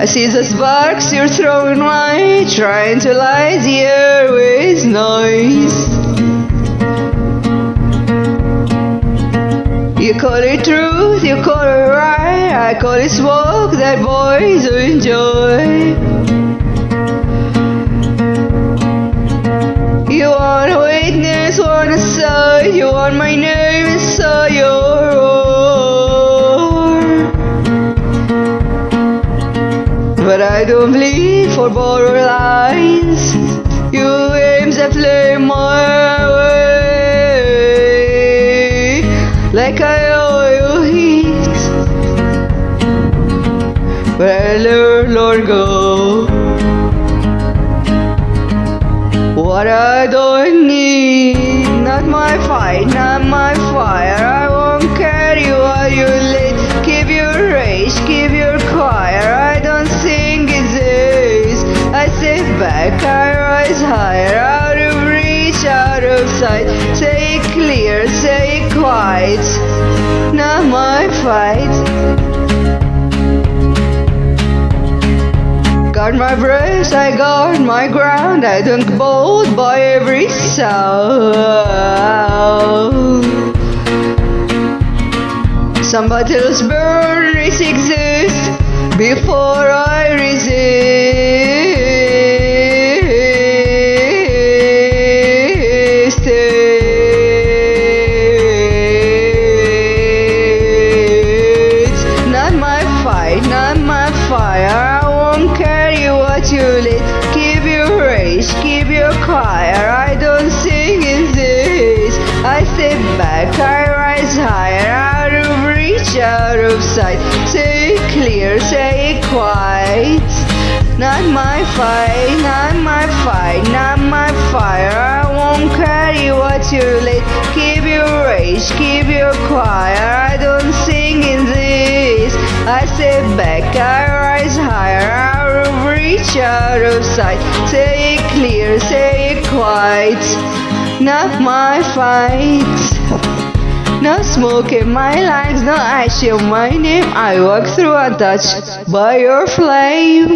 see the sparks you're throwing wide, trying to light the air with noise. You call it truth, you call it right, I call it smoke that boys enjoy. You want a witness, want a side, you want my name inside your roar. But I don't bleed for borderlines. You aim the flame my way, like I owe you heat. But I learned long ago what I don't need. Not my fight, not my fire. I won't carry what you lit. Keep your rage, keep your choir. I don't sing in this. I sit back, I rise higher. Out of reach, out of sight. Say it clear, say it quiet. Not my fight. Guard my breath, I guard my ground. I don't bolt by every sound. Some battles burn, risks exist before I resist it. Not my fight, not my fire. You lit. Keep your rage, keep your choir. I don't sing in this. I step back, I rise higher. Out of reach, out of sight. Say it clear, say it quiet. Not my fight, not my fight, not my fire. I won't carry what you lit. Keep your rage, keep your choir. I don't sing in this. I step back, I rise higher. Reach out of sight. Say it clear, say it quiet. Not my fight. No smoke in my lines, no ash in my name. I walk through untouched by your flame.